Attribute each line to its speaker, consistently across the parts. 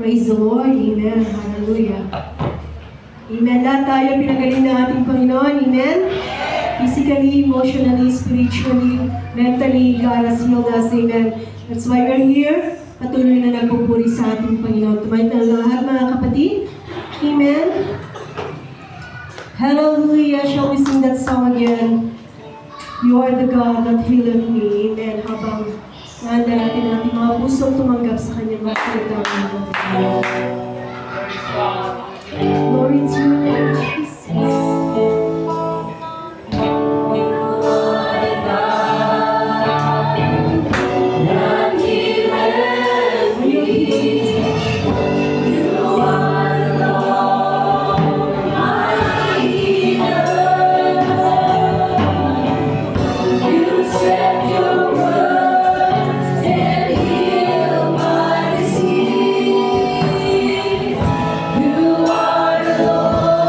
Speaker 1: Praise the Lord. Amen. Hallelujah. Amen. Lahat tayo pinagaling ng ating Panginoon. Amen. Physically, emotionally, spiritually, mentally, God has healed us. Amen. That's why we're here. Patuloy na nagpupuri sa ating Panginoon. Tumayin na lahat mga kapatid. Amen. Hallelujah. Shall we sing that song again? You are the God that healeth me. Amen. Habang nanda natin ang ating mga pusong tumanggap sa kanyang mga salita. Glory to you, Lord Jesus.
Speaker 2: You are the Lord.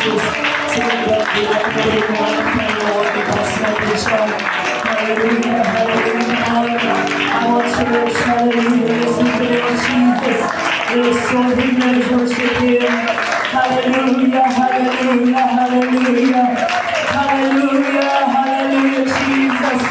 Speaker 2: Jesus. Sinagdag nila ang galing ng ating Panginoon. Itaas natin siya. Hallelujah, hallelujah, hallelujah. I want you to hallelujah, listen to the Lord Jesus. It is so big that is worship Him. Hallelujah, hallelujah, hallelujah. Hallelujah, hallelujah, Jesus.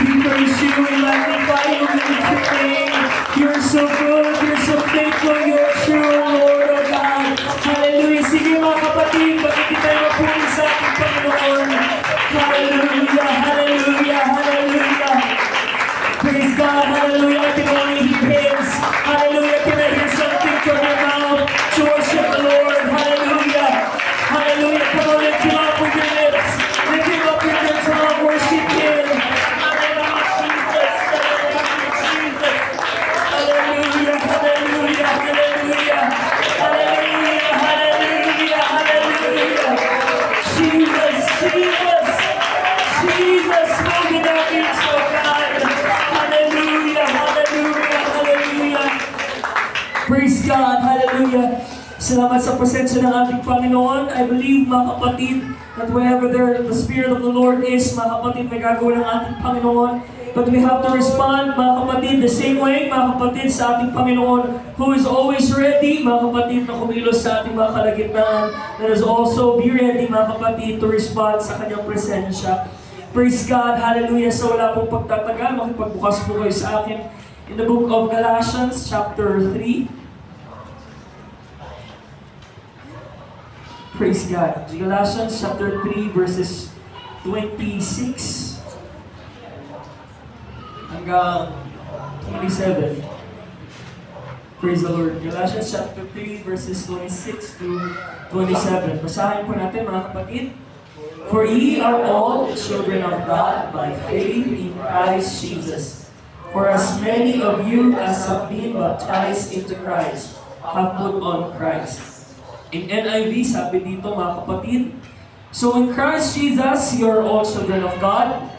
Speaker 2: We praise you, we magnify you, we lift your name. You're so good, you're so faithful, you're true, Lord of God. Hallelujah. Sige mga kapatid, bakit tayo mapuri sa ating Panginoon? Hallelujah, hallelujah, hallelujah. Praise God, hallelujah. I can only hear hymns. Hallelujah. Can I hear something from your mouth to worship the Lord? Hallelujah. Hallelujah. Come on, lift him up with your lips. Lift him up with your tongue. Worship him. Hallelujah, Jesus. Hallelujah, Jesus. Hallelujah. Hallelujah. Hallelujah. Hallelujah. Hallelujah. Hallelujah. Jesus, Jesus. Jesus, move in our midst, oh God. Hallelujah, hallelujah, hallelujah. Praise God, hallelujah. Salamat sa presensya ng ating Panginoon. I believe, mga kapatid, that wherever there the Spirit of the Lord is, mga kapatid, may gagawin ng ating Panginoon. But we have to respond, mga kapatid, the same way, mga kapatid, sa ating Panginoon, who is always ready, mga kapatid, na kumilos sa ating mga kalagitnaan. Let us also be ready, mga kapatid, to respond sa kanyang presensya. Praise God, hallelujah. So wala pong pagtatagal, makipagbukas po kayo sa akin in the book of Galatians, chapter 3. Praise God. Galatians, chapter 3, verses 26 hanggang 27. Praise the Lord. Galatians, chapter 3, verses 26 to 27. Basahin po natin, mga kapatid. For ye are all children of God by faith in Christ Jesus. For as many of you as have been baptized into Christ have put on Christ. In NIV, sabi dito, mga kapatid, so in Christ Jesus, you are all children of God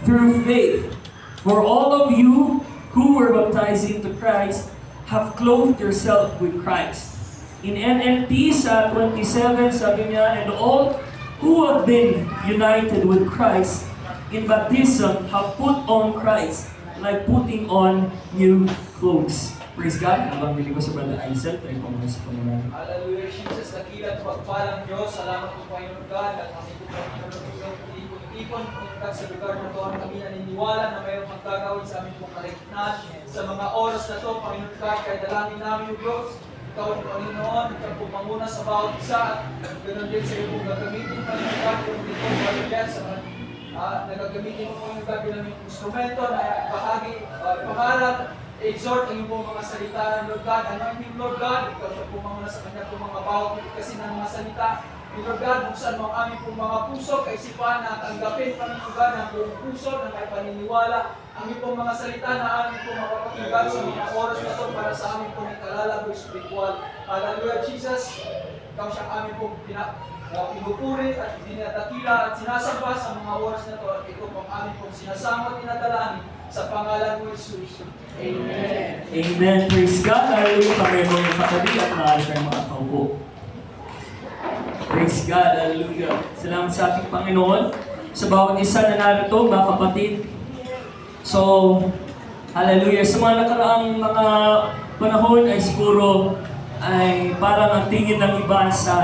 Speaker 2: through faith. For all of you who were baptized into Christ have clothed yourself with Christ. In NLT, sa 27, sabi niya, and all who have been united with Christ in baptism have put on Christ, like putting on new clothes. Praise God. Habang bili ko sa Brother Isaac, tayo po muna sa Panginoon.
Speaker 3: Hallelujah, Jesus. Dakilat pagpalang Diyos. Salamat po, Panginoon God. At kami po, Panginoon, ipon po sa lugar na ito. Kami naniniwala na mayroong magkagawin sa aming pong kaligtasan. Sa mga oras na ito, Panginoon God, kaya dalangin namin yung Diyos. Ikaw ang Panginoon, ikaw po mamuna sa bawat isa at ganoon din sa iyo kung gagamitin, Panginoon God, kung dito, Panginoon sa nagagamitin mo, Panginoon God, bilang yung instrumento na bahagi, pangarap, exhort ang iyong mga salita, Lord God, anointing, Lord God, ikaw siya po mamuna sa kanya po mga bawat kasi ng mga salita, Lord God, buksan mo ang aming pong mga puso, kaisipan na tanggapin, Panginoon God, ng buong puso, na may paniniwala, ang iyong pong mga salita na aming pong mapapakinggan sa mga oras na ito para sa aming pong ikalalago spiritual. Hallelujah, Jesus, ikaw siyang aming pong pinupuri at dinadakila at sinasamba sa mga oras na ito at ito pong aming pong sinasama at dinadalangin sa pangalan mo, Jesus. Amen.
Speaker 2: Amen. Praise God. Hallelujah. Pagay mo yung katabi at maaari kayong makakaupo. Praise God. Hallelujah. Salamat sa ating Panginoon. Sa bawat isa na narito, mga kapatid. So, hallelujah. Sa mga nakaraang mga panahon ay siguro ay parang ang tingin ng iba sa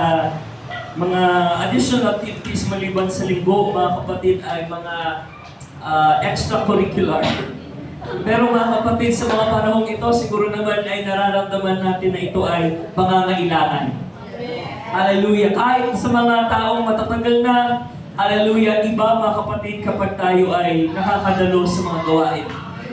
Speaker 2: mga additional activities maliban sa linggo, mga kapatid, ay mga extracurricular. Pero mga kapatid, sa mga panahong ito, siguro naman ay nararamdaman natin na ito ay pangangailangan. Hallelujah. Kahit sa mga taong matatagal na, hallelujah, iba mga kapatid kapag tayo ay nakakadalo sa mga gawain.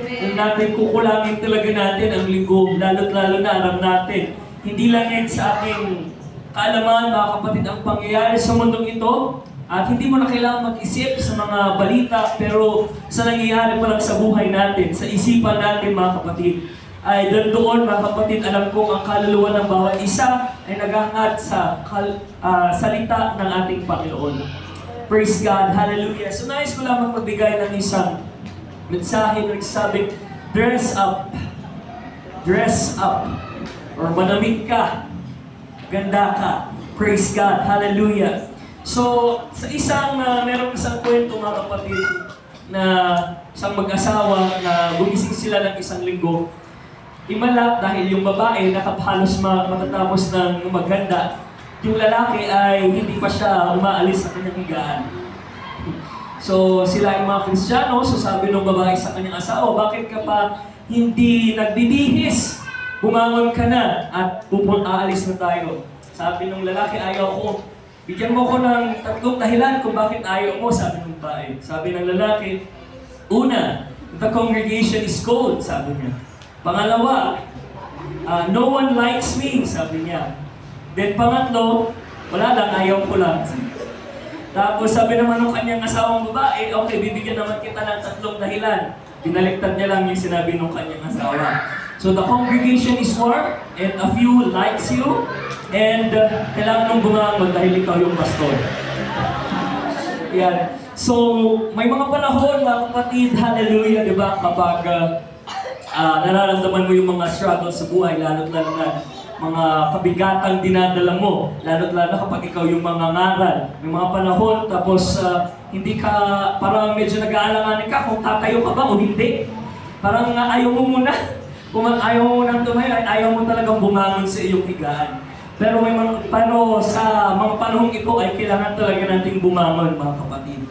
Speaker 2: Kung natin kukulangin talaga natin ang linggo, lalo't lalo na alam natin, hindi lang yan sa ating kaalaman, mga kapatid, ang pangyayari sa mundong ito, at hindi mo na kailangan mag-isip sa mga balita, pero sa nangyayari pa lang sa buhay natin, sa isipan natin, mga kapatid, ay doon, mga kapatid, alam kong ang kaluluwa ng bawat isa ay naghahangad sa salita ng ating Panginoon. Praise God, hallelujah. So nais ko lamang magbigay ng isang mensahe na nagsasabing, dress up, or manamit ka, ganda ka. Praise God, hallelujah. So, sa merong isang kwento mga kapatid na isang mag-asawa na gumising sila ng isang linggo. Imalap dahil yung babae nakapalos matatapos ng maganda. Yung lalaki ay hindi pa siya umaalis sa kanyang higaan. So, sila ay mga Kristiyano, so sabi ng babae sa kanyang asawa, bakit ka pa hindi nagbibihis? Bumangon ka na at aalis na tayo. Sabi ng lalaki, ayaw ko. Bigyan mo ko ng 3 dahilan kung bakit ayaw mo, sabi ng babae. Sabi ng lalaki, una, the congregation is cold, sabi niya. Pangalawa, no one likes me, sabi niya. Then pangatlo, wala lang, ayaw ko lang. Tapos sabi naman ng kanyang asawang babae, okay, bibigyan naman kita ng 3 dahilan. Binaliktad niya lang yung sinabi ng kanyang asawa. So the congregation is warm, and a few likes you, and kailangan nung bumangon dahil ikaw yung pastor. Yan. So, may mga panahon, mga kapatid, hallelujah, di ba? Kapag nararamdaman mo yung mga struggles sa buhay, lalo't lalo na mga kabigatang dinadala mo, lalo't lalo kapag ikaw yung mga ngaral. May mga panahon, tapos hindi ka, parang medyo nag-aalanganin ka kung tatayo ka ba o hindi. Parang ayaw mo muna. Kung ayaw mo munang tumayo, ayaw mo talagang bumangon sa iyong higaan. Pero sa mga panahong ito ay kailangan talaga nating bumangon, mga kapatid.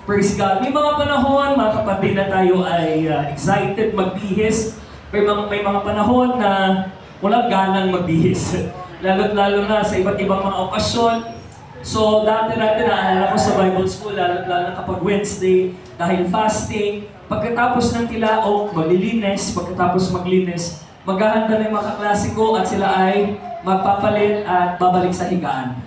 Speaker 2: Praise God. May mga panahon, mga kapatid, na tayo ay excited magbihis. May mga panahon na walang ganang magbihis. Lalo na sa iba't ibang mga okasyon. So, dati naalala ko sa Bible School, lalo na kapag Wednesday, dahil fasting, pagkatapos ng tilaok, maglilinis, pagkatapos maglinis, maghahanda ng mga kaklasiko at sila ay magpapalit at babalik sa higaan.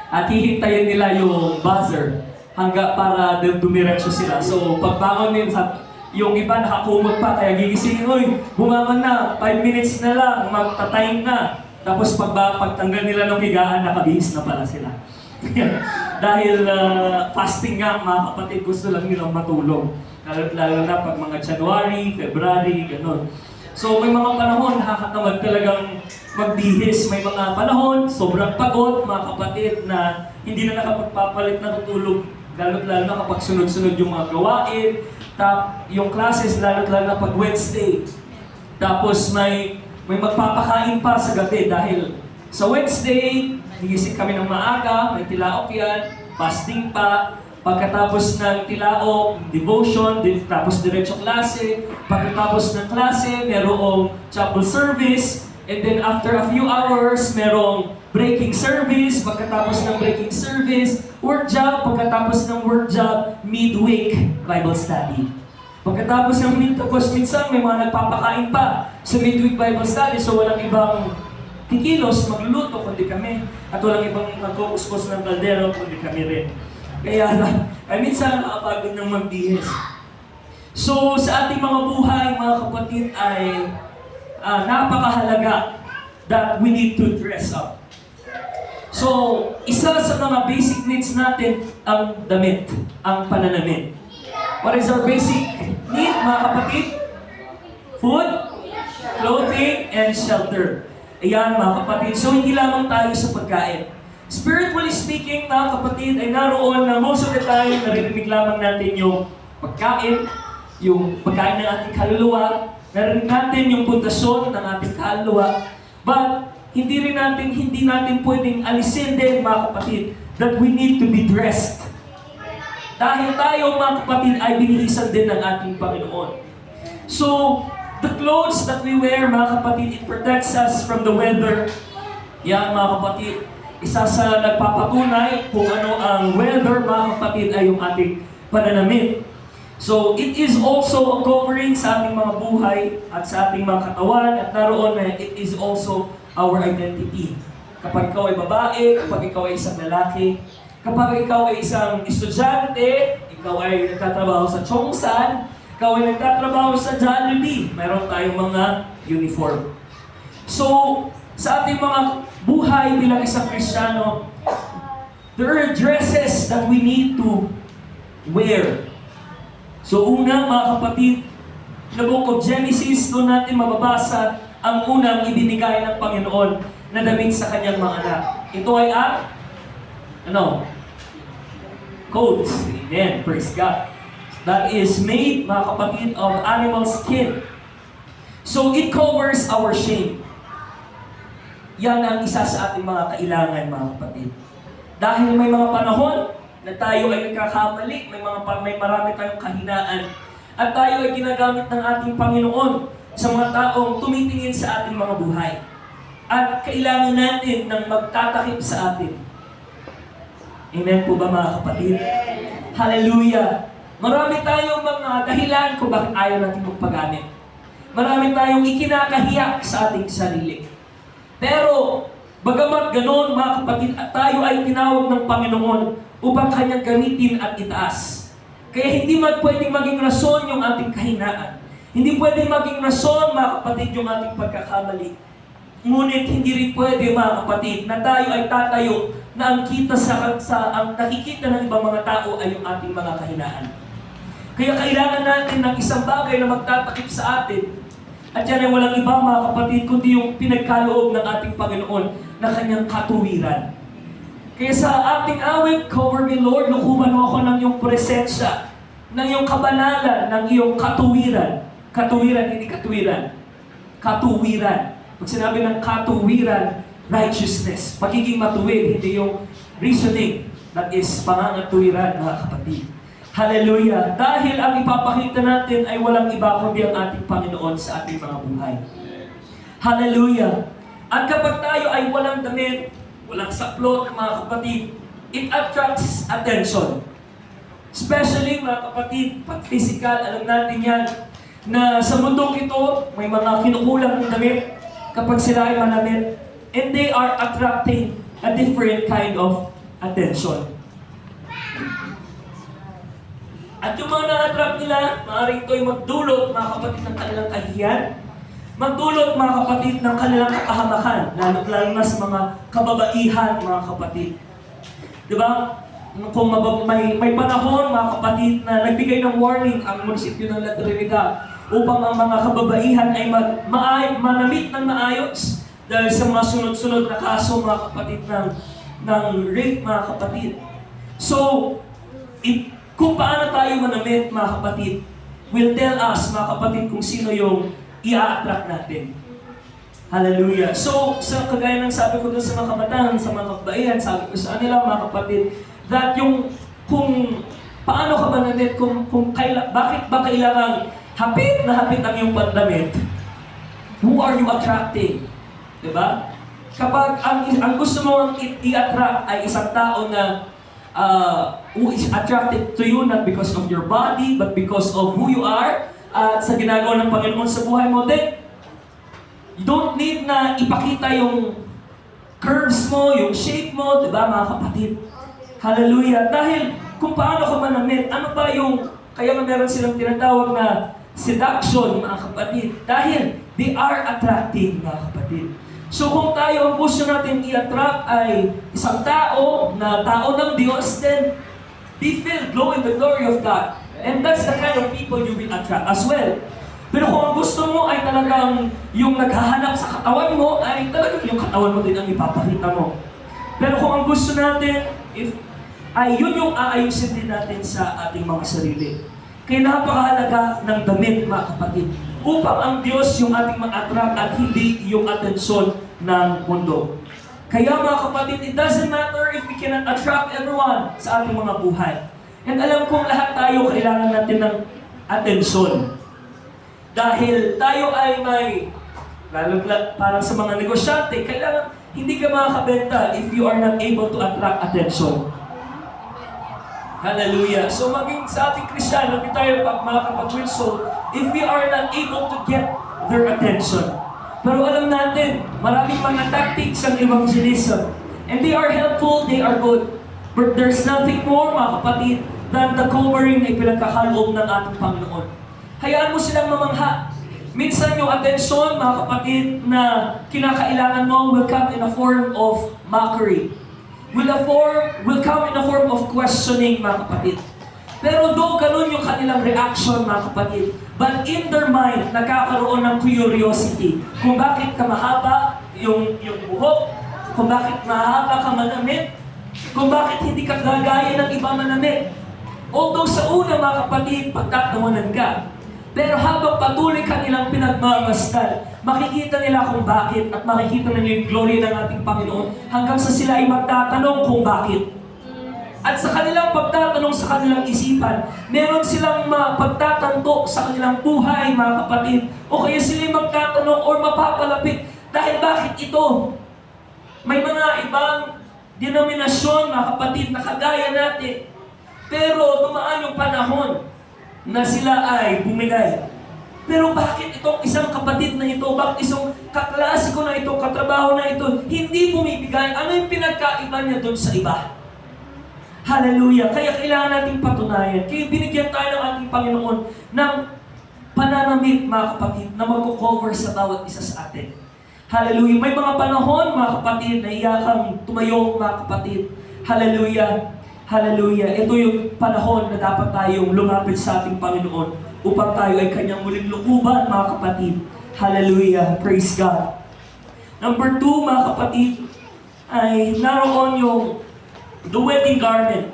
Speaker 2: At hihintayin nila yung buzzer para dumiretso sila. So, pagbangon nila, yung iba nakakumot pa, kaya gigisingin, uy, bumangon na, 5 minutes na lang, magta-time na. Tapos pagtanggal nila ng higaan, nakabihis na pala sila. Dahil fasting nga, mga kapatid, gusto lang nilang matulog. Lalo na pag mga January, February, gano'n. So may mga panahon, nakakatamad talagang magbihis. May mga panahon, sobrang pagod, mga kapatid, na hindi na nakapagpapalit na tutulog. Lalo na kapag sunod-sunod yung mga gawain. Yung classes, lalo na pag Wednesday. Tapos may magpapakain pa sa gabi dahil sa Wednesday, higising kami ng maaga, may tilaok yan, fasting pa. Pagkatapos ng tilaok, devotion, tapos diretso klase. Pagkatapos ng klase, merong chapel service. And then after a few hours, merong breaking service. Pagkatapos ng breaking service, work job. Pagkatapos ng work job, midweek Bible study. Pagkatapos ng tapos minsan may mga nagpapakain pa sa midweek Bible study, so walang ibang kikilos, magluluto kundi kami. At walang ibang magkukuskus ng kaldero kundi kami rin. Kaya ay minsan nakapagod ng magbihis. So sa ating mga buhay, mga kapatid, ay napakahalaga that we need to dress up. So isa sa mga basic needs natin ang damit, ang pananamit. What is our basic need, mga kapatid? Food, clothing, and shelter. Ayan, mga kapatid. So, hindi lamang tayo sa pagkain. Spiritually speaking, mga kapatid, ay naroon na most of the time, naririnig lamang natin yung pagkain ng ating kaluluwa, narinig natin yung pundasyon ng ating kaluluwa, but hindi natin pwedeng alisin din, mga kapatid, that we need to be dressed. Dahil tayo, mga kapatid, ay binihisan din ng ating Panginoon. So, the clothes that we wear, mga kapatid, it protects us from the weather. Yan, mga kapatid, isa sa nagpapatunay kung ano ang weather, mga kapatid, ay yung ating pananamit. So, it is also a covering sa ating mga buhay at sa ating mga katawan, at naroon na it is also our identity. Kapag ikaw ay babae, kapag ikaw ay isang lalaki, kapag ikaw ay isang estudyante, ikaw ay nagtatrabaho sa Chongsan, ikaw ay nagtatrabaho sa Jollibee, mayroon tayong mga uniform. So, sa ating mga buhay bilang isang Kristiyano, there are dresses that we need to wear. So, una, mga kapatid, na book of Genesis, doon natin mababasa ang unang ibinigay ng Panginoon na damit sa kanyang mga anak. Ito ay coats. Amen. Praise God. That is made, mga kapatid, of animal skin. So it covers our shame. Yan ang isa sa ating mga kailangan, mga kapatid. Dahil may mga panahon na tayo ay nagkakamali, may marami tayong kahinaan, at tayo ay ginagamit ng ating Panginoon sa mga taong tumitingin sa ating mga buhay. At kailangan natin ng magtatakip sa atin. Amen po ba, mga kapatid? Hallelujah! Marami tayong mga dahilan kung bakit ayaw natin magpagamit. Marami tayong ikinakahiya sa ating sarili. Pero, bagamat ganoon, mga kapatid, at tayo ay tinawag ng Panginoon upang Kanyang gamitin at itaas. Kaya hindi pwedeng maging rason yung ating kahinaan. Hindi pwedeng maging rason, mga kapatid, yung ating pagkakamali. Ngunit hindi rin pwede, mga kapatid, na tayo ay tatayo na ang nakikita ng ibang mga tao ay yung ating mga kahinaan. Kaya kailangan natin ng isang bagay na magtatakip sa atin. At yan ay walang iba, mga kapatid, kundi yung pinagkaloob ng ating Panginoon na Kanyang katuwiran. Kaya sa ating awit, "Cover me, Lord, lukuman mo ako ng iyong presensya, ng iyong kabanalan, ng iyong katuwiran." Katuwiran, hindi katuwiran. Katuwiran. Pag sinabi ng katuwiran, righteousness. Pagiging matuwid, hindi yung reasoning. That is pangangatuwiran, mga kapatid. Hallelujah! Dahil ang ipapakita natin ay walang iba kundi ang ating Panginoon sa ating mga buhay. Hallelujah! At kapag tayo ay walang damit, walang saplot, mga kapatid, it attracts attention. Especially, mga kapatid, pag physical, alam natin yan, na sa mundong ito, may mga kinukulang ng damit kapag sila ay manamit, and they are attracting a different kind of attention. At yung mga na-attract nila, maaaring ito'y magdulot, mga kapatid, ng kanilang kahiyan, magdulot, mga kapatid, ng kanilang kapahamakan, lalo na sa mga kababaihan, mga kapatid. Diba? Kung may panahon, mga kapatid, na nagbigay ng warning ang munisipyo ng La Trinidad upang ang mga kababaihan ay manamit ng maayos dahil sa mga sunod-sunod na kaso, mga kapatid, ng rape, mga kapatid. So, kung paano tayo manamit, mga kapatid, will tell us, mga kapatid, kung sino yung i-attract natin. Hallelujah. So, sa kagaya ng sabi ko doon sa mga kabataan, sa mga kabaihan, sabi ko sa kanila, mga kapatid, that yung kung paano ka manamit, bakit ba kailangan hapit na hapit ang iyong pandamit? Who are you attracting? Diba? Kapag ang gusto mo i-attract ay isang tao na who is attracted to you not because of your body, but because of who you are at sa ginagawa ng Panginoon sa buhay mo, then you don't need na ipakita yung curves mo, yung shape mo, di ba, mga kapatid? Hallelujah! Dahil kung paano ka manamit, ano ba yung, kaya meron silang tinatawag na seduction, mga kapatid, dahil they are attracting, mga kapatid. So kung tayo, ang gusto natin i-attract ay isang tao na tao ng Diyos, then be filled, glow in the glory of God. And that's the kind of people you will attract as well. Pero kung ang gusto mo ay talagang yung naghahanap sa katawan mo, ay talagang yung katawan mo din ang ipapakita mo. Pero kung ang gusto natin, ay yun yung aayusin din natin sa ating mga sarili. Kaya napakahalaga ng damit, mga kapatid, upang ang Diyos yung ating ma-attract at hindi yung atensyon ng mundo. Kaya, mga kapatid, it doesn't matter if we cannot attract everyone sa ating mga buhay. And alam kong lahat tayo kailangan natin ng atensyon. Dahil tayo ay lalo parang sa mga negosyante, kailangan hindi ka makakabenta if you are not able to attract attention. Hallelujah. So maging sa ating Kristiyano, hindi tayo makakapag-wilso if we are not able to get their attention. Pero alam natin, maraming mga tactics ang evangelism. And they are helpful, they are good. But there's nothing more, mga kapatid, than the covering na ipinagkakaloob ng ating Panginoon. Hayaan mo silang mamangha. Minsan yung attention, mga kapatid, na kinakailangan mo will come in a form of mockery. Will come in a form of questioning, mga kapatid. Pero though ganun yung kanilang reaction, mga kapatid, but in their mind, nagkakaroon ng curiosity. Kung bakit ka mahaba yung buhok, kung bakit mahaba ka manamit, Kung bakit hindi ka gagaya ng iba manamit. Although sa una mga kapatid, pagtatawanan ka. Pero habang patuloy ka nilang pinagmamasdan, makikita nila kung bakit at makikita nila yung glory ng ating Panginoon hanggang sa sila ay magtatanong kung bakit. At sa kanilang pagtatanong sa kanilang isipan, meron silang pagtatanto sa kanilang buhay, mga kapatid. O kaya sila magtatanong o mapapalapit dahil bakit ito? May mga ibang denominasyon, mga kapatid, na kagaya natin. Pero dumaan yung panahon na sila ay bumigay. Pero bakit itong isang kapatid na ito, bakit isang kaklasiko na ito, katrabaho na ito, hindi bumibigay? Ano yung pinagkaiba niya doon sa iba? Hallelujah! Kaya kailangan nating patunayan. Kaya binigyan tayo ng ating Panginoon ng pananamit, mga kapatid, na mag-cover sa bawat isa sa atin. Hallelujah! May mga panahon, mga kapatid, na iyakang tumayo, mga kapatid. Hallelujah! Hallelujah! Ito yung panahon na dapat tayong lumapit sa ating Panginoon upang tayo ay kanyang muling lukuban, mga kapatid. Hallelujah! Praise God! Number 2, mga kapatid, ay naroon yung the wedding garment.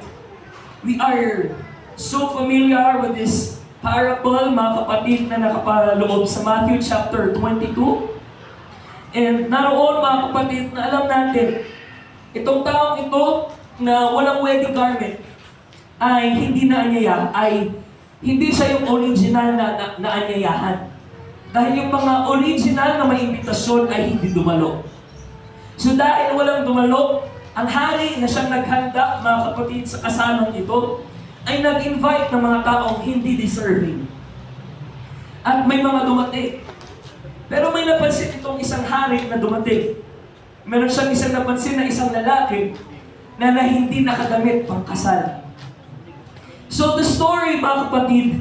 Speaker 2: We are so familiar with this parable, mga kapatid, na nakapaloob sa Matthew chapter 22. And naroon, mga kapatid, na alam natin, itong taong ito na walang wedding garment ay hindi naanyaya, ay hindi siya yung original na anyayahan. Dahil yung mga original na may imbitasyon ay hindi dumalo. So dahil walang dumalo, ang hari na siyang naghanda, mga kapatid, sa kasalang ito, ay nag-invite ng mga taong hindi deserving. At may mga dumating. Pero may napansin itong isang hari na dumating. Meron siyang isang napansin na isang lalaki na hindi nakadamit pang kasal. So the story, mga kapatid,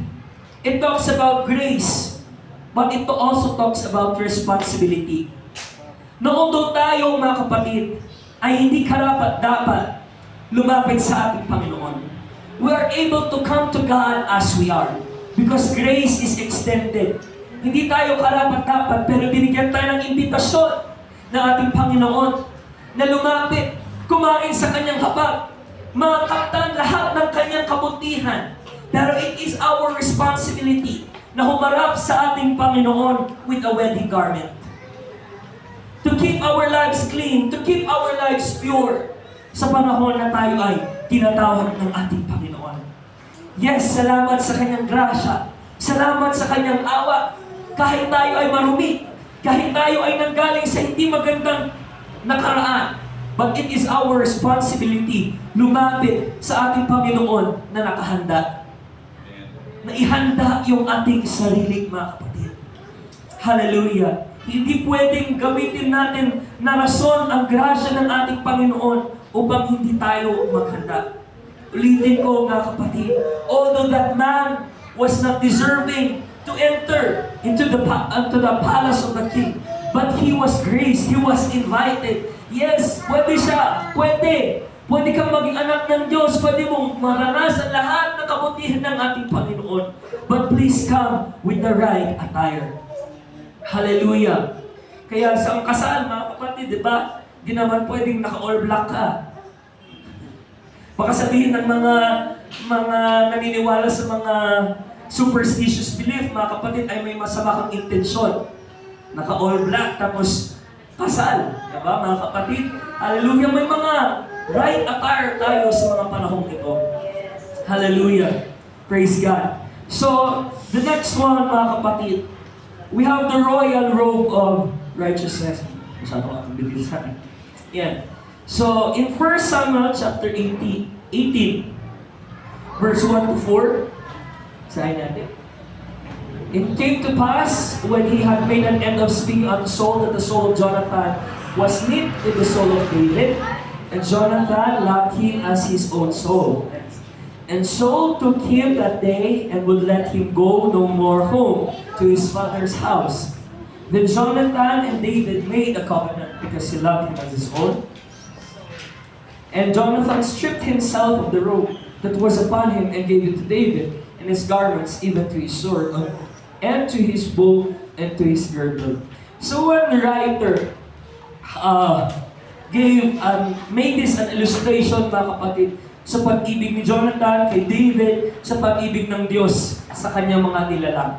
Speaker 2: it talks about grace, but it also talks about responsibility. Na although tayo, mga kapatid, ay hindi karapat-dapat lumapit sa ating Panginoon, we are able to come to God as we are. Because grace is extended. Hindi tayo karapat-dapat, pero binigyan tayo ng imbitasyon ng ating Panginoon na lumapit, kumain sa kanyang hapag, makaktan lahat ng kanyang kabutihan. Pero it is our responsibility na humarap sa ating Panginoon with a wedding garment. To keep our lives clean, to keep our lives pure sa panahon na tayo ay tinatawag ng ating Panginoon. Yes, salamat sa kanyang grasya. Salamat sa kanyang awa. Kahit tayo ay marumi, kahit tayo ay nanggaling sa hindi magandang nakaraan, but it is our responsibility lumapit sa ating Panginoon na nakahanda. Na ihanda yung ating sarili, mga kapatid. Hallelujah! Hindi pwedeng gamitin natin na rason ang grasya ng ating Panginoon upang hindi tayo maghanda. Ulitin ko, mga kapatid, although that man was not deserving to enter into the palace of the king, but he was graced, he was invited. Yes, pwede siya, pwede. Pwede kang maging anak ng Diyos, pwede mong maranasan lahat ng kabutihan ng ating Panginoon. But please come with the right attire. Hallelujah! Kaya sa kasal, mga kapatid, di ba? Di naman pwedeng naka-all black ka. Baka sabihin ng mga naniniwala sa mga superstitious belief, mga kapatid, ay may masama kang intensyon. Naka-all black, tapos kasal. Di ba, mga kapatid? Hallelujah! May mga right attire tayo sa mga panahong ito. Hallelujah! Praise God! So, the next one, mga kapatid, we have the royal robe of righteousness. Masyado ka itong bilis sa akin. Yan. So, in 1 Samuel chapter 18, verse 1 to 4, sahin natin. It came to pass, when he had made an end of speaking unto Saul, that the soul of Jonathan was knit in the soul of David, and Jonathan loved him as his own soul. And Saul took him that day and would let him go no more home to his father's house. Then Jonathan and David made a covenant because he loved him as his own. And Jonathan stripped himself of the robe that was upon him and gave it to David, and his garments, even to his sword, and to his bow, and to his girdle. So when the writer made this an illustration, mga kapatid, sa pag-ibig ni Jonathan kay David, sa pag-ibig ng Diyos sa kanyang mga nilalang.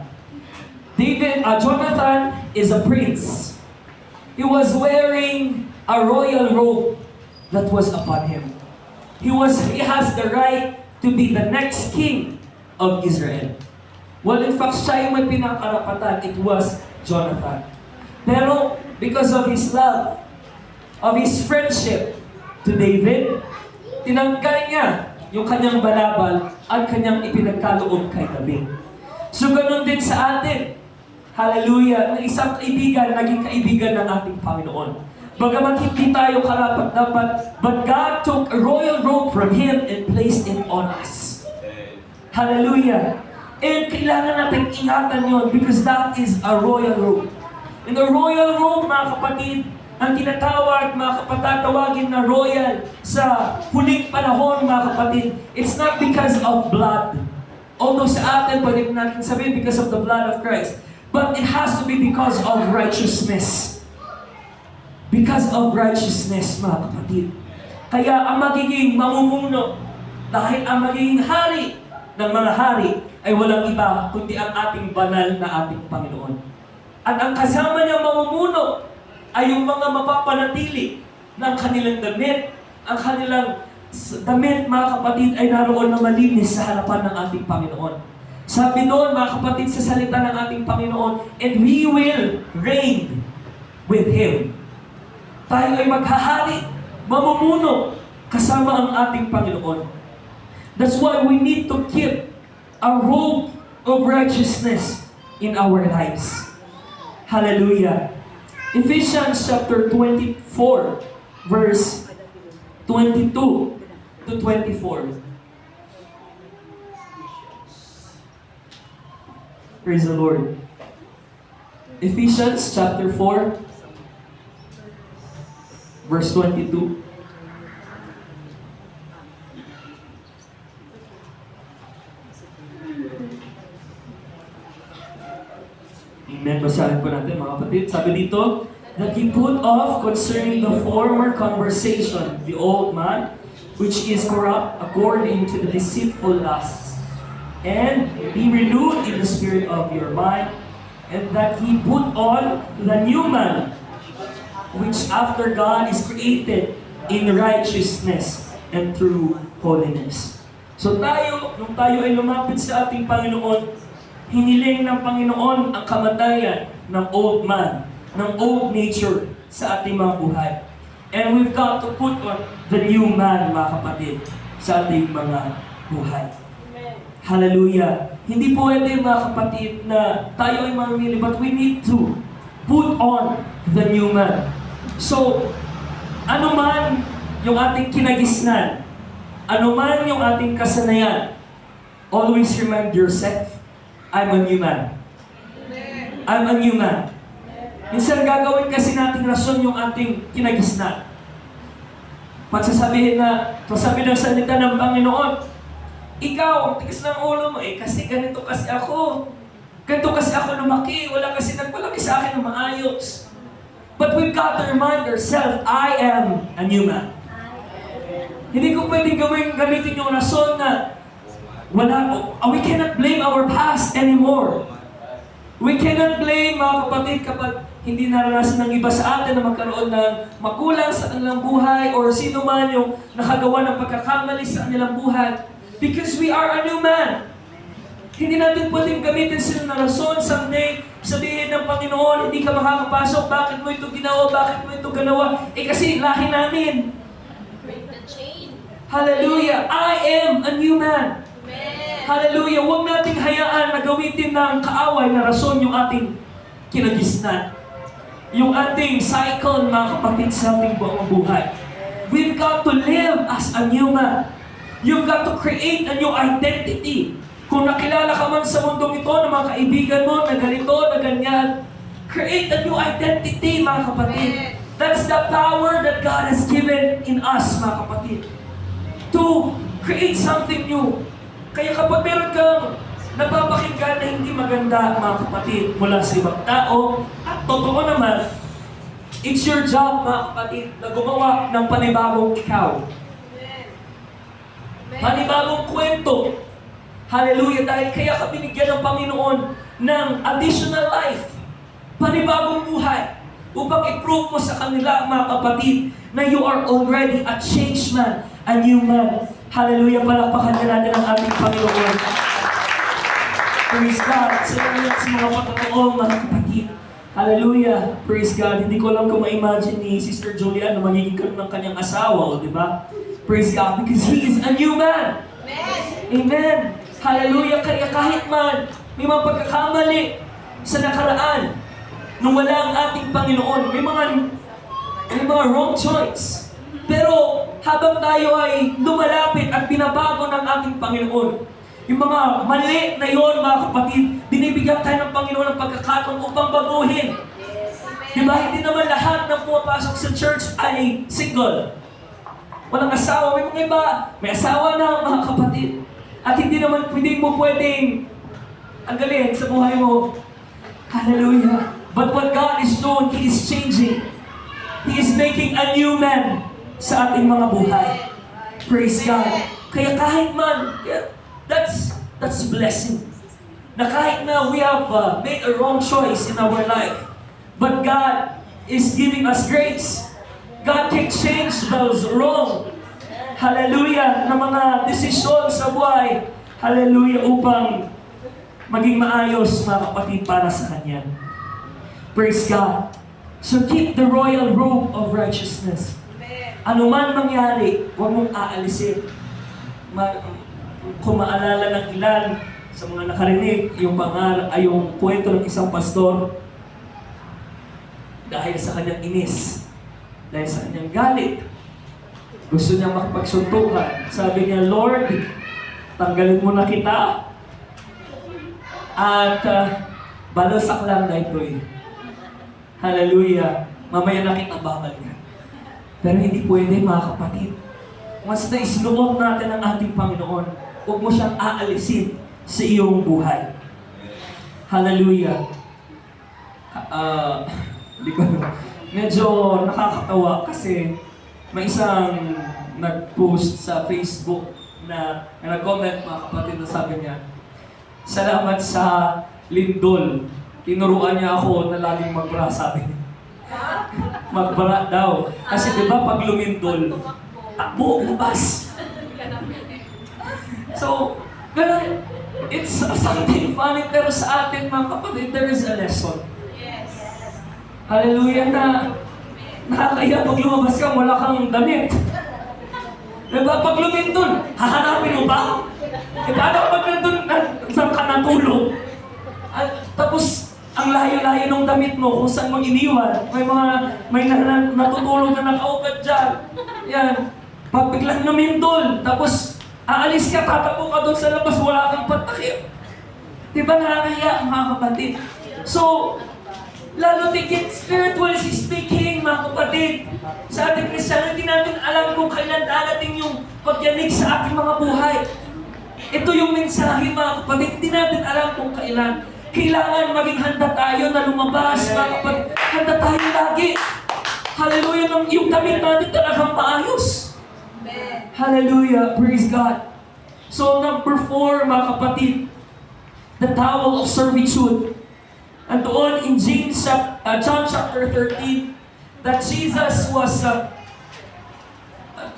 Speaker 2: Jonathan is a prince. He was wearing a royal robe that was upon him. He has the right to be the next king of Israel. Well, in fact, siya yung may pinakarapatan. It was Jonathan. Pero, because of his love, of his friendship to David, tinanggal niya yung kanyang balabal at kanyang ipinagkaloob kay David. So, ganun din sa atin. Hallelujah! Na isang kaibigan, naging kaibigan ng ating Panginoon. Bagamat hindi tayo karapat-dapat, but God took a royal robe from Him and placed it on us. Hallelujah! And kailangan natin ingatan yun because that is a royal robe. In the royal robe, mga kapatid, ang tinatawag, mga kapatatawagin na royal sa huling panahon, mga kapatid, it's not because of blood. Although sa atin, pwede natin sabihin because of the blood of Christ. But it has to be because of righteousness. Because of righteousness, mga kapatid. Kaya ang magiging mamumuno, dahil ang magiging hari ng mga hari, ay walang iba, kundi ang ating banal na ating Panginoon. At ang kasama niyang mamumuno, ay yung mga mapapanatili ng kanilang damit. Ang kanilang damit, mga kapatid, ay naroon na malinis sa harapan ng ating Panginoon. Sabi doon, mga kapatid, sa salita ng ating Panginoon, and we will reign with Him. Tayo ay maghahari, mamumuno, kasama ang ating Panginoon. That's why we need to keep a robe of righteousness in our lives. Hallelujah. Ephesians chapter 24, verse 22 to 24. Praise the Lord. Ephesians chapter 4, verse 22. Amen. Basahin po natin, mga kapatid. Sabi dito, that he put off concerning the former conversation, the old man, which is corrupt according to the deceitful lusts, and be renewed in the spirit of your mind, and that he put on the new man, which after God is created in righteousness and true holiness. So nung tayo ay lumapit sa ating Panginoon, hiniling ng Panginoon ang kamatayan ng old man, ng old nature sa ating mga buhay. And we've got to put on the new man, mga kapatid, sa ating mga buhay. Hallelujah. Hindi pwede, mga kapatid, na tayo ay mamili, but we need to put on the new man. So, ano man yung ating kinagisnan, ano man yung ating kasanayan, always remind yourself, I'm a new man. I'm a new man. Minsan gagawin kasi nating rason yung ating kinagisnan. Pagsasabihin na, sasabi ng salita ng Panginoon, ikaw, ang tigas ng ulo mo, kasi ganito kasi ako. Ganito kasi ako lumaki, wala kasi nagpalaki sa akin ng maayos. But we've got to remind ourselves, I am a new man. Hindi ko pwedeng gamitin yung rason na we cannot blame our past anymore. We cannot blame, mga kapatid, kapag hindi naranasan ng iba sa atin na magkaroon ng makulang sa kanilang buhay or sino man yung nakagawa ng pagkakamali sa kanilang buhay. Because we are a new man. Hindi natin pwedeng gamitin sila na rason someday, sabihin ng Panginoon, hindi ka makakapasok, bakit mo ito ginawa, bakit mo ito ganawa? Kasi lahi namin.
Speaker 4: Break the chain.
Speaker 2: Hallelujah! I am a new man.
Speaker 4: Amen.
Speaker 2: Hallelujah! Huwag nating hayaan na gawitin ng kaaway na rason yung ating kinagisnan. Yung ating cycle, mga kapatid, sa ating buong buhay. We've got to live as a new man. You've got to create a new identity. Kung nakilala ka man sa mundong ito ng mga kaibigan mo na ganito, na ganyan, create a new identity, mga kapatid. That's the power that God has given in us, mga kapatid. To create something new. Kaya kapag meron kang napapakinggan na hindi maganda, mga kapatid, mula sa ibang tao, at totoo naman, It's your job, mga kapatid, na gumawa ng panibagong ikaw. Panibagong kwento. Hallelujah. Dahil kaya ka binigyan ng Panginoon ng additional life. Panibagong buhay. Upang i-prove mo sa kanila, mga kapatid, na you are already a changed man, a new man. Hallelujah. Palakpakan na natin ang ating Panginoon. Praise God. Salamat sa mga patotoo, mga kapatid. Hallelujah. Praise God. Hindi ko alam kung ma-imagine ni Sister Julian na magiging karoon ng kanyang asawa, di ba? Praise God. Because he is a new man. Amen. Hallelujah. Kaya kahit man may mga pagkakamali sa nakaraan, nung wala ang ating Panginoon, may mga wrong choice. Pero habang tayo ay lumalapit at binabago ng ating Panginoon, yung mga mali na yon, mga kapatid, binibigyan tayo ng Panginoon ng pagkakataon upang baguhin. Diba? Hindi naman lahat na pumapasok sa church ay single. Walang asawa. May mga iba, may asawa na, mga kapatid. At hindi mo pwedeng anggalin sa buhay mo. Hallelujah. But what God is doing, He is changing. He is making a new man sa ating mga buhay. Praise God. Kaya kahit man, that's blessing. Na kahit na we have made a wrong choice in our life, but God is giving us grace. God can change those wrong, hallelujah, na mga desisyon sa buhay, hallelujah, upang maging maayos, mga kapatid, para sa Kanya. Praise God. So keep the royal robe of righteousness. Ano man mangyari, huwag mong aalisin. Kung maalala ng ilan sa mga nakarinig, yung kwento ng isang pastor, dahil sa kanyang inis, dahil sa kanyang galit, gusto niya makipagsuntukan. Sabi niya, Lord, tanggalin mo na kita at balasak lang na ito'y. Hallelujah. Mamaya na kitang babalikan. Pero hindi pwede, mga kapatid. Mas naisnuot natin ang ating Panginoon. Huwag mo siyang aalisin sa iyong buhay. Hallelujah. Medyo nakakatawa kasi may isang nag-post sa Facebook na nag-comment, mga kapatid, na sabi niya, salamat sa lindol. Tinuruan niya ako na laging magbara, sabi niya. Magbara daw. Kasi di ba pag lumindol, takbo, labas. So, ganun. It's something funny, pero sa atin, mga kapatid, there is a lesson. Hallelujah, na nakakaya pag lumabas ka, wala kang damit. Diba? Pag lumindol, hahanapin mo ba? E paano pag nandun, saan ka natulog? At tapos, ang layo-layo ng damit mo, kung saan mo iniwan. May natutulog na nakaupad dyan. Yan. Pag biglang lumindol, tapos aalis ka, tatapo ka doon sa labas, wala kang patakip. Diba nakakaya, mga kapatid? So, lalo tigit spiritually speaking, mga kapatid, sa ating Kristiyan, hindi natin alam kung kailan darating yung pagyanig sa ating mga buhay. Ito yung mensahe, mga kapatid, hindi natin alam kung kailan. Kailangan maging handa tayo na lumabas, mga kapatid. Handa tayo lagi. Hallelujah, yung damit natin talagang maayos. Hallelujah, praise God. So number 4, mga kapatid, the towel of servitude. And doon in John chapter 13, that Jesus was,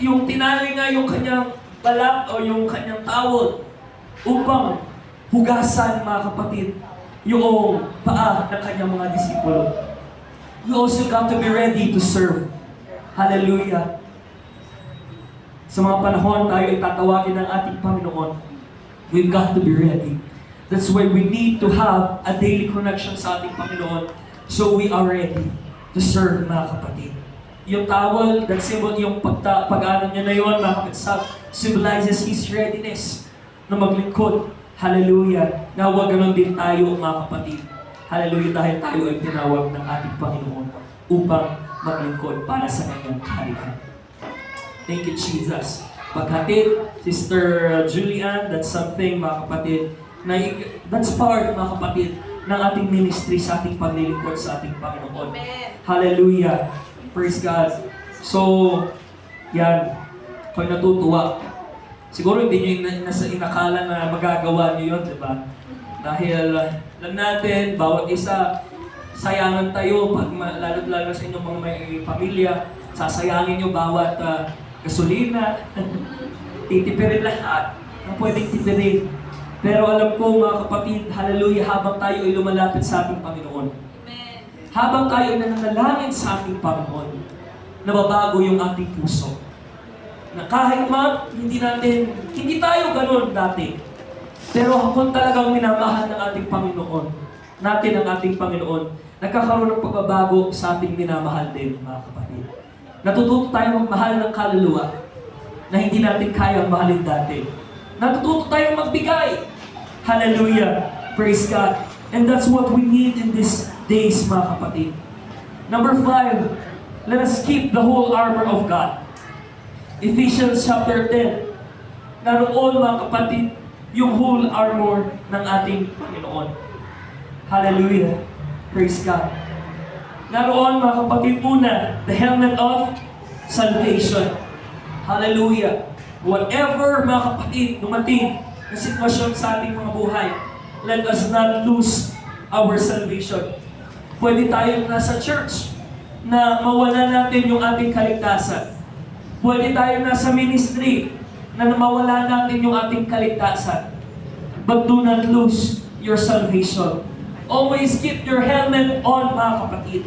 Speaker 2: yung tinali nga yung kanyang balat o yung kanyang towel upang hugasan, mga kapatid, yung paa ng kanyang mga disipulo. You also got to be ready to serve. Hallelujah. Sa mga panahon tayo ay tatawagin ng ating Panginoon, we've got to be ready. That's why we need to have a daily connection sa ating Panginoon so we are ready to serve, mga kapatid. Yung towel, that symbol, yung pag-ano niya na yun, mga kapatid, symbolizes His readiness na maglingkod. Hallelujah. Na huwag ganun din tayo, mga kapatid. Hallelujah, dahil tayo ay tinawag ng ating Panginoon upang maglingkod para sa kanyang kaharian. Thank you, Jesus. Paghatid, Sister Julian, that's something, mga kapatid, that's part, mga kapatid, ng ating ministry sa ating paglilingkod sa ating Panginoon.
Speaker 4: Amen.
Speaker 2: Hallelujah. Praise God. So, yan. Ako'y natutuwa. Siguro hindi nyo nasa inakala na magagawa nyo yun, di ba? Dahil alam natin, bawat isa, sayangan tayo, pag lalo sa inyong mga may pamilya, sasayangin nyo bawat gasolina, titipirin lahat ang pwedeng tipirin. Pero alam ko mga kapatid, hallelujah, habang tayo ay lumalapit sa ating Panginoon, habang tayo ay nananalangin sa ating Panginoon, nababago yung ating puso. Na kahit hindi tayo ganun dati. Pero kung talagang minamahal ng ating Panginoon, natin ang ating Panginoon, nagkakaroon ng pagbabago sa ating minamahal din, mga kapatid. Natututo tayo magmahal ng kaluluwa na hindi natin kayang mahalin dati. Natututo tayo magbigay. Hallelujah. Praise God. And that's what we need in these days, mga kapatid. Number 5, let us keep the whole armor of God. Ephesians chapter 10. Naroon, mga kapatid, yung whole armor ng ating Panginoon. Hallelujah. Praise God. Naroon, mga kapatid, una, the helmet of salvation. Hallelujah. Whatever, mga kapatid, dumating na sitwasyon sa ating mga buhay, let us not lose our salvation. Pwede tayong nasa church na mawala natin yung ating kaligtasan. Pwede tayong nasa ministry na mawala natin yung ating kaligtasan. But do not lose your salvation. Always keep your helmet on, mga kapatid.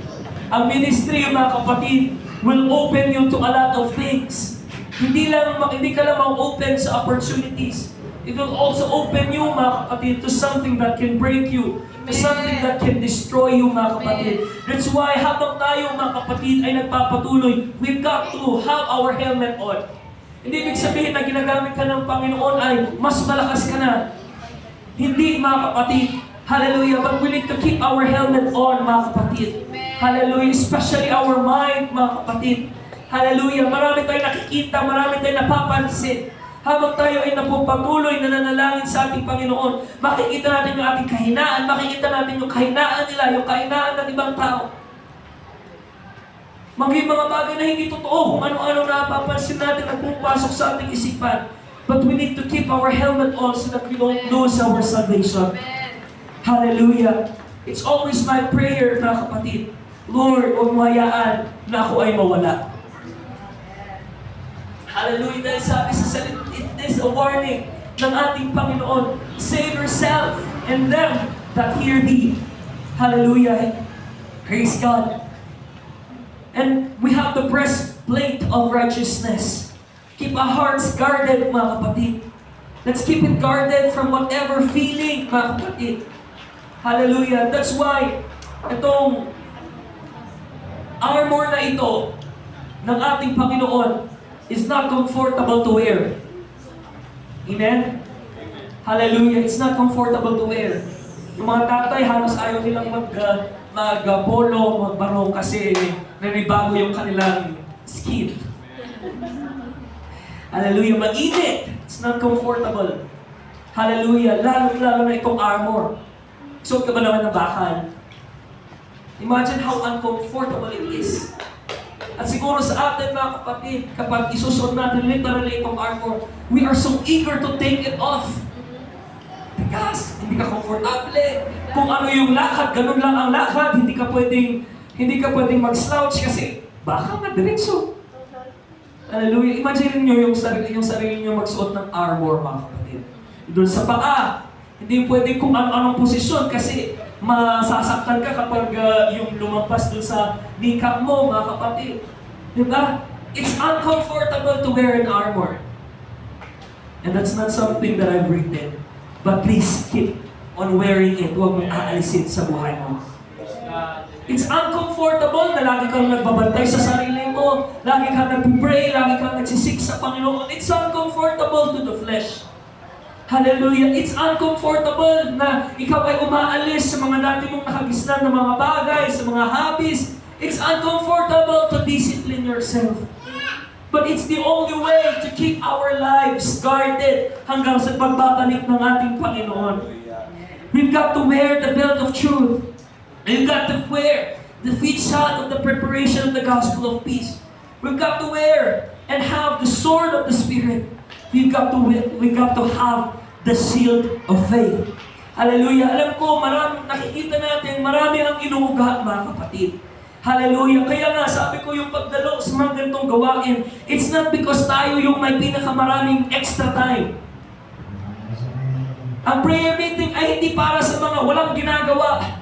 Speaker 2: Ang ministry, mga kapatid, will open you to a lot of things. Hindi ka lang ma-open sa opportunities. It will also open you, mga kapatid, to something that can break you, to something that can destroy you, mga kapatid. That's why habang tayo, mga kapatid, ay nagpapatuloy, we've got to have our helmet on. Hindi ibig sabihin na ginagamit ka ng Panginoon ay mas malakas ka na. Hindi, mga kapatid. Hallelujah. But we need to keep our helmet on, mga kapatid. Hallelujah. Especially our mind, mga kapatid. Hallelujah. Marami tayong nakikita, marami tayong napapansin. Habang tayo ay napupatuloy na nanalangin sa ating Panginoon, makikita natin yung ating kahinaan, makikita natin yung kahinaan nila, yung kahinaan ng ibang tao. Maging mga bagay na hindi totoo, kung ano-ano na napapansin natin at pumapasok sa ating isipan. But we need to keep our helmet on so that we don't lose our salvation. Hallelujah. It's always my prayer, mga kapatid. Lord, huwag mo hayaan na ako ay mawala. Hallelujah. Dahil sabi sa salita, it is a warning ng ating Panginoon. Save yourself and them that hear thee. Hallelujah. Praise God. And we have the breastplate of righteousness. Keep our hearts guarded, mga kapatid. Let's keep it guarded from whatever feeling, mga kapatid. Hallelujah. That's why itong armor na ito ng ating Panginoon is not comfortable to wear. Amen? Hallelujah. It's not comfortable to wear. Yung mga tatay, halos ayaw nilang mag-polo, magbarong kasi nanibago yung kanilang skin. Hallelujah. Mainit. It's not comfortable. Hallelujah. Lalo na itong armor. Suot ka ba naman ng bakal? Imagine how uncomfortable it is. At siguro sa atin, mga kapatid, kapag isusuot natin literally itong armor, we are so eager to take it off. Because hindi ka komportable. Kung ano yung lakad, ganun lang ang lakad. Hindi ka pwedeng mag-slouch kasi baka madiretso. Hallelujah. Imagine niyo yung sarili niyo magsuot ng armor, mga kapatid. Doon sa paa, hindi pwedeng kung ano-anong posisyon kasi masasaktan ka kapag yung lumampas doon sa kneecap mo, mga kapatid. Diba? It's uncomfortable to wear an armor. And that's not something that I've written. But please keep on wearing it. Huwag mong aalisin sa buhay mo. It's uncomfortable na lagi kang nagbabantay sa sarili mo, lagi kang nag-pray, lagi kang nagsisik sa Panginoon. It's uncomfortable to the flesh. Hallelujah. It's uncomfortable na ikaw ay umaalis sa mga dati mong nakagisnan na mga bagay, sa mga hobbies. It's uncomfortable to discipline yourself. But it's the only way to keep our lives guarded hanggang sa pagbabalik ng ating Panginoon. We've got to wear the belt of truth. We've got to wear the feet shod of the preparation of the gospel of peace. We've got to wear and have the sword of the Spirit. We've got to have the shield of faith. Hallelujah. Alam ko, nakikita natin, marami ang inuugat, mga kapatid. Hallelujah. Kaya nga, sabi ko yung pagdalo sa mga ganitong gawain, it's not because tayo yung may pinakamaraming extra time. Ang prayer meeting ay hindi para sa mga walang ginagawa.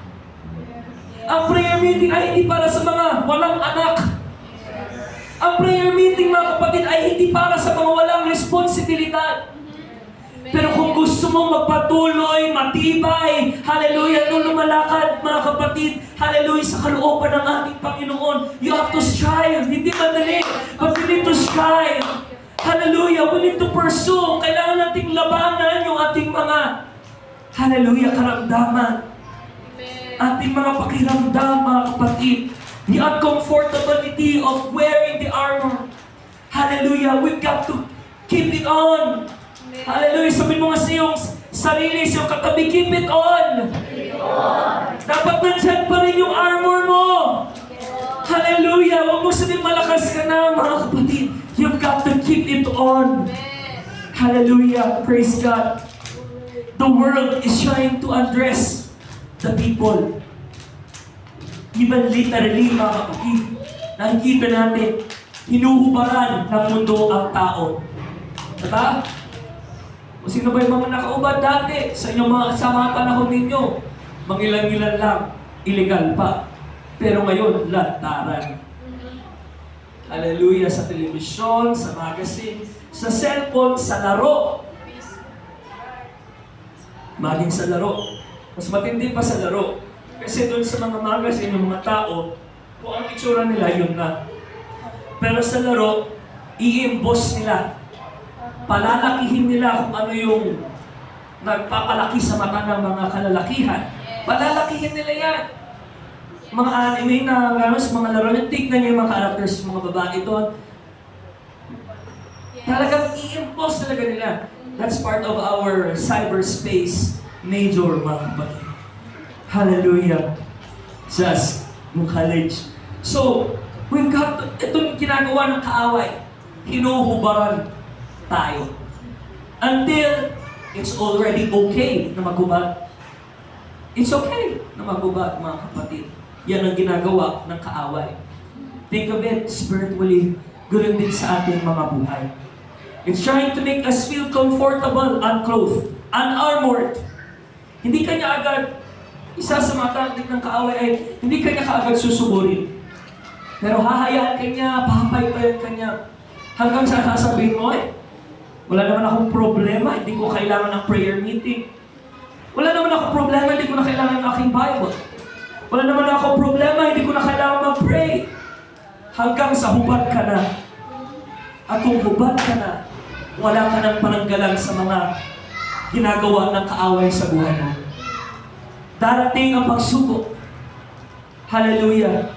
Speaker 2: Ang prayer meeting ay hindi para sa mga walang anak. Ang prayer meeting, mga kapatid, ay hindi para sa mga walang responsibilidad. Pero kung gusto mong magpatuloy, matibay, hallelujah, nung lumalakad, mga kapatid, hallelujah, sa kalooban ng ating Panginoon, you have to strive. Hindi madali, but we need to strive. Hallelujah, we need to pursue. Kailangan nating labanan yung ating mga, hallelujah, karamdaman. Ating mga pakiramdam, mga kapatid. The uncomfortability of wearing the armor. Hallelujah, we've got to keep it on. Hallelujah, sabihin mo nga sa iyong sarili, sa iyong katabi, keep it on. Dapat nandyan pa rin yung armor mo. Hallelujah, huwag mo sabihin malakas ka na, mga kapatid. You've got to keep it on. Hallelujah, praise God. The world is trying to address the people. Even literally, mga kapatid, nakikita natin, hinuhubaran ng mundo ang tao. Diba? O sino ba yung mga nakaubad dati sa inyong sa mga panahon ninyo? Mangilan-ilan lang, illegal pa. Pero ngayon, lantaran. Hallelujah, sa telebisyon, sa magazine, sa cellphone, sa laro. Maging sa laro. Mas matindi pa sa laro. Kasi doon sa mga magazine, yung mga tao, kung ang itsura nila, yun na. Pero sa laro, i-emboss nila. Palalakihin nila kung ano yung nagpapalaki sa mata ng mga kalalakihan. Palalakihin nila yan. Mga anime na gano'n sa mga laro, tignan niyo yung mga characters, mga babae doon. Talagang i-emboss talaga nila. That's part of our cyberspace major, mga kapatid. Hallelujah. Just yung college. So, we've got to, itong ginagawa ng kaaway, hinuhubaran tayo. Until it's already okay na magubad. It's okay na magubad, mga kapatid. Yan ang ginagawa ng kaaway. Think of it spiritually, ganoon din sa ating mga buhay. It's trying to make us feel comfortable, unclothed, unarmored. Hindi kanya agad, isa sa mga taktik ng kaaway ay, hindi kanya kaagad susuburin. Pero hahayaan kanya, papaypayan kanya. Hanggang sa sasabihin mo, wala naman akong problema, hindi ko kailangan ng prayer meeting. Wala naman akong problema, hindi ko na kailangan ng aking Bible. Wala naman akong problema, hindi ko na kailangan mag-pray. Hanggang sa hubad ka na. At kung hubad ka na, wala ka ng pananggalang sa mga ginagawa ng kaaway sa buhay mo. Darating ang pagsubok. Hallelujah.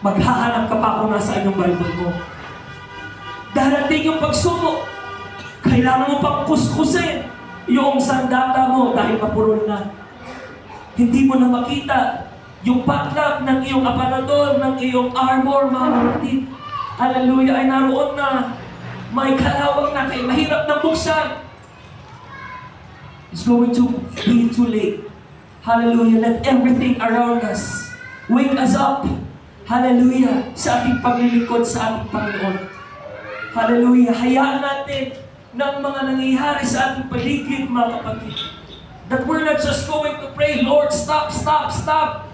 Speaker 2: Maghahanap ka pa kung nasa inyong Bible mo. Darating yung pagsubok. Kailangan mo pang kuskusin yung sandata mo dahil mapurol na. Hindi mo na makita yung backlog ng iyong aparador, ng iyong armor, mga kapatid. Hallelujah, ay naroon na. May kalawang na kayo. Mahirap na buksan. It's going to be too late. Hallelujah, let everything around us wake us up. Hallelujah, sa ating paglilingkod sa ating Panginoon. Hallelujah, hayaan natin ng mga nangyayari sa ating paligid, mga kapatid. That we're not just going to pray, Lord, stop, stop, stop.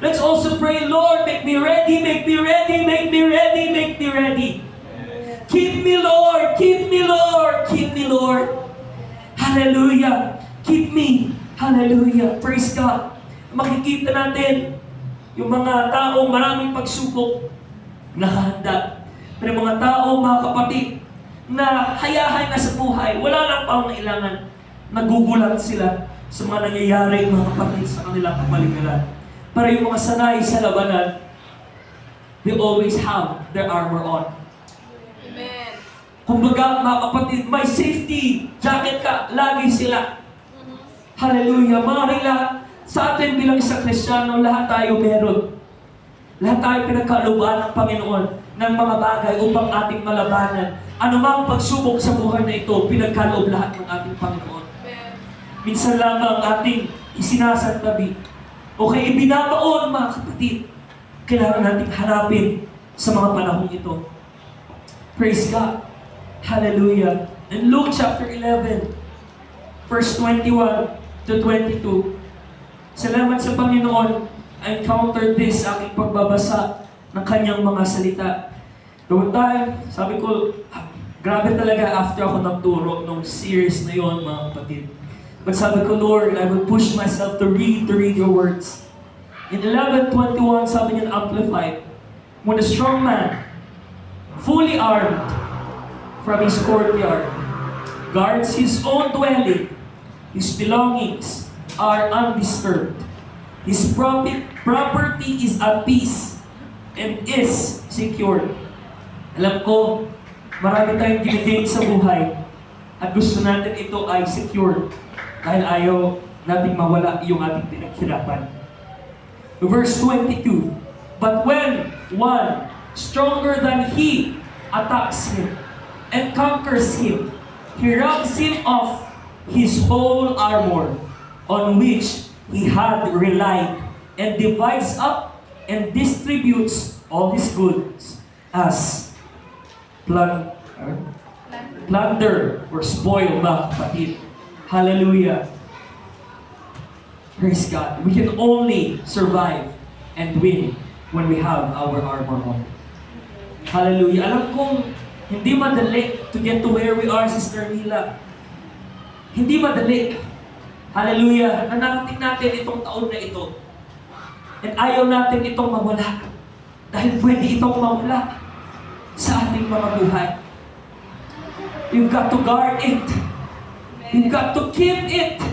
Speaker 2: Let's also pray, Lord, make me ready, make me ready, make me ready, make me ready. Keep me, Lord, keep me, Lord, keep me, Lord. Hallelujah, keep me. Hallelujah, praise God. Makikita natin yung mga taong maraming pagsubok, nakahanda. Pero mga tao, mga kapatid, na hayahay na sa buhay, wala lang pangailangan, nagugulat sila sa mga nangyayari, mga kapatid, sa kanilang kapaligiran. Pero yung mga sanay sa labanan, they always have their armor on.
Speaker 4: Amen.
Speaker 2: Kumbaga, mga kapatid, may safety jacket ka, lagi sila. Hallelujah. Mga sa atin bilang isang Kristiyano, lahat tayo meron. Lahat tayo pinagkalooban ng Panginoon ng mga bagay upang ating malabanan. Anumang pagsubok sa buhay na ito, pinagkaloob lahat ng ating Panginoon.
Speaker 4: Amen.
Speaker 2: Minsan lamang ating isinasantabi o kaya ibinabaon, mga kapatid. Kailangan nating harapin sa mga panahong ito. Praise God. Hallelujah. In Luke chapter 11, verse 21 to 22, salamat sa Panginoon, I encountered this sa aking pagbabasa ng kanyang mga salita. Noong time, sabi ko, grabe talaga after ako nagturo nung series na yon, mga kapatid. But sabi ko, Lord, I will push myself to read your words. In 11:21, sabi niya Amplified, when a strong man, fully armed from his courtyard, guards his own dwelling, his belongings are undisturbed. His property is at peace and is secured. Alam ko, marami tayong ginagain sa buhay at gusto natin ito ay secure dahil ayaw nating mawala yung ating pinaghirapan. Verse 22, but when one stronger than he attacks him and conquers him, he robs him of his whole armor on which he had relied and divides up and distributes all his goods as plunder or spoil, mga kapatid. Hallelujah. Praise God. We can only survive and win when we have our armor on. Hallelujah. Alam kong hindi madali to get to where we are, Sister Mila. Hindi madali. Hallelujah. Nanarating natin itong taon na ito. At ayaw natin itong mawala. Dahil pwede itong mawala sa ating mga buhay. You've got to guard it. You've got to keep it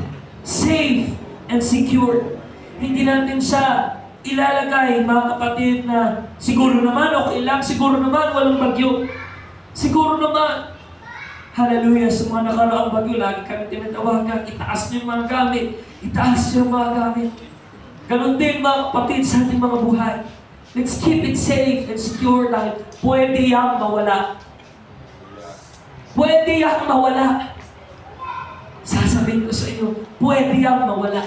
Speaker 2: safe and secure. Hindi natin siya ilalagay, mga kapatid, na siguro naman, okay lang, siguro naman, walang bagyo. Siguro naman. Hallelujah, sa mga nakaraang bagyo, lagi kami tinatawagan, itaas niyo yung mga gamit, itaas niyo yung mga gamit. Ganon din, mga kapatid, sa ating mga buhay. Let's keep it safe and secure dahil pwede yang mawala. Pwede yang mawala. Sasabihin ko sa inyo, pwede yang mawala.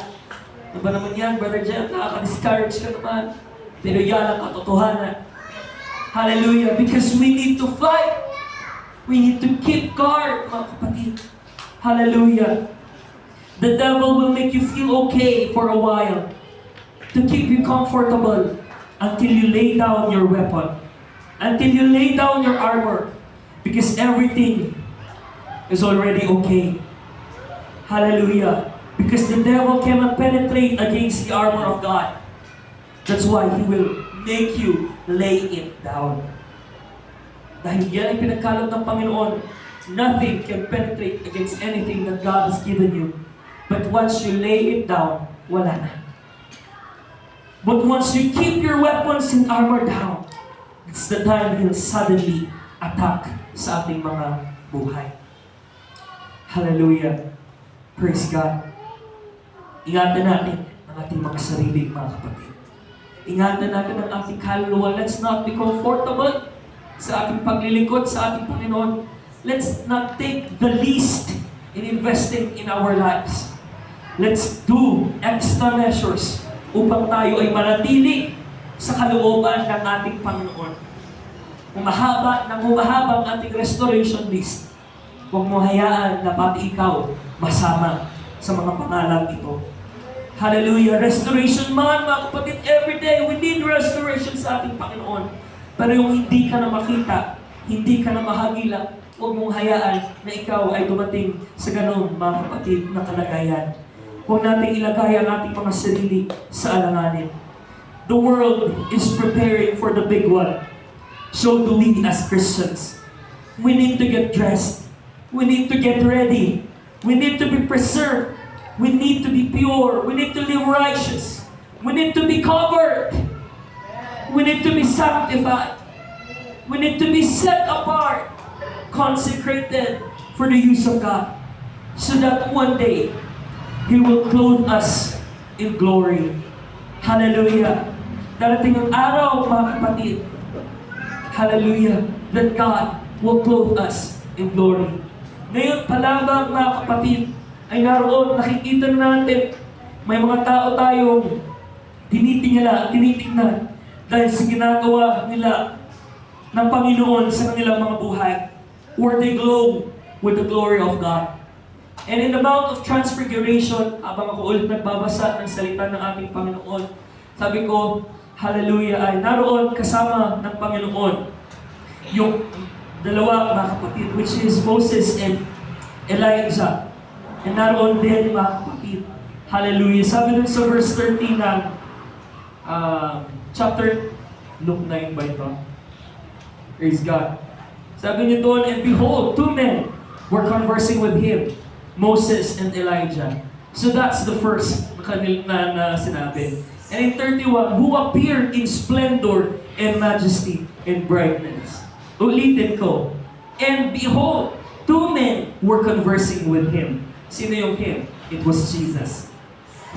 Speaker 2: Ano ba naman yan, Brother Jeff? Nakaka-discourage ka naman. Pero yan ang katotohanan. Hallelujah. Because we need to fight. We need to keep guard, mga kapatid. Hallelujah. The devil will make you feel okay for a while. To keep you comfortable until you lay down your weapon. Until you lay down your armor. Because everything is already okay. Hallelujah. Because the devil cannot penetrate against the armor of God. That's why he will make you lay it down. Dahil yan ay pinagkaloob ng Panginoon, nothing can penetrate against anything that God has given you. But once you lay it down, wala na. But once you keep your weapons and armor down, it's the time He'll suddenly attack sa ating mga buhay. Hallelujah. Praise God. Ingatan natin ang ating mga sarili, mga kapatid. Ingatan natin ang ating kaluluwa. Let's not be comfortable sa ating paglilingkod sa ating Panginoon. Let's not take the least in investing in our lives. Let's do extra measures upang tayo ay manatili sa kalooban ng ating Panginoon. Humahaba ang ating restoration list. Huwag mo hayaan na pati ikaw masama sa mga pangalan ito. Hallelujah! Restoration man, mga kapatid, every day we need restoration sa ating Panginoon. Pero yung hindi ka na makita, hindi ka na mahagila, huwag mong hayaan na ikaw ay dumating sa ganun, mga kapatid, na kalagayan. Huwag natin ilagay ang ating mga sarili sa alanganin. The world is preparing for the big one. So do we as Christians. We need to get dressed. We need to get ready. We need to be preserved. We need to be pure. We need to live righteous. We need to be covered. We need to be sanctified. We need to be set apart, consecrated for the use of God, so that one day He will clothe us in glory. Hallelujah. darating ang araw, mga kapatid, hallelujah, that God will clothe us in glory. Ngayon pa lamang, mga kapatid, ay naroon, nakikita na natin, may mga tao tayong tinitingnan dahil sa ginagawa nila ng Panginoon sa kanilang mga buhay, where they glow with the glory of God. And in the Mount of Transfiguration, habang ako ulit nagbabasa ng salita ng ating Panginoon, sabi ko, hallelujah, ay naroon kasama ng Panginoon yung dalawa, mga kapatid, which is Moses and Elijah. And naroon din, mga kapatid, hallelujah. Sabi dun sa verse 13 ng chapter Luke 9 ba ito? Praise God. Sabi niyo doon, and behold, two men were conversing with him, Moses and Elijah. So that's the first na sinabi. And in 31, who appeared in splendor and majesty and brightness. Ulitin ko. And behold, two men were conversing with him. Sino yung him? It was Jesus.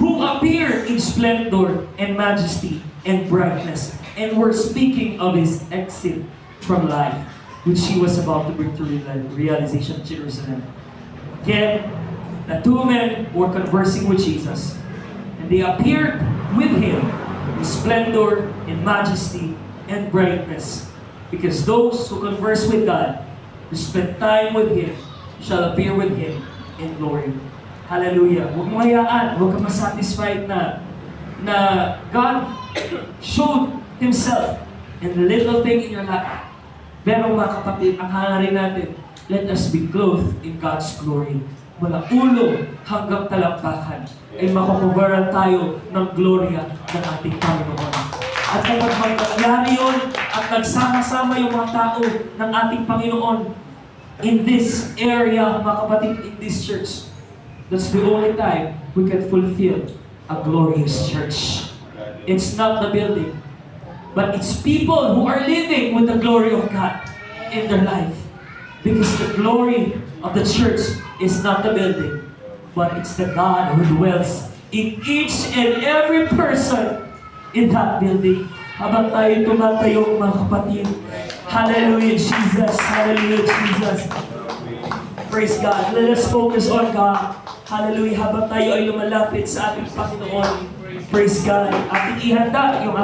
Speaker 2: Who appeared in splendor and majesty and brightness, and were speaking of his exit from life, which he was about to bring to realization of Jerusalem. Again, the two men were conversing with Jesus, and they appeared with him in splendor, in majesty, and brightness. Because those who converse with God, who spend time with him, shall appear with him in glory. Hallelujah. Huwag mo hayaan, huwag ka masatisfied na God showed Himself in the little thing in your life. Pero mga kapatid, ang hangarin natin, let us be clothed in God's glory. Mula ulo hanggang talampakan ay makukubaran tayo ng gloria ng ating Panginoon. At kapag mangyari yun at nagsama-sama yung mga tao ng ating Panginoon in this area, mga kapatid, in this church, that's the only time we can fulfill a glorious church. It's not the building, but it's people who are living with the glory of God in their life. Because the glory of the church is not the building, but it's the God who dwells in each and every person in that building. Habang tayo tumatayo, mga kapatid, hallelujah Jesus, hallelujah Jesus. Praise God. Let us focus on God. Hallelujah. Habang tayo ay lumalapit sa ating Panginoon. Praise God. Ating ihanda yung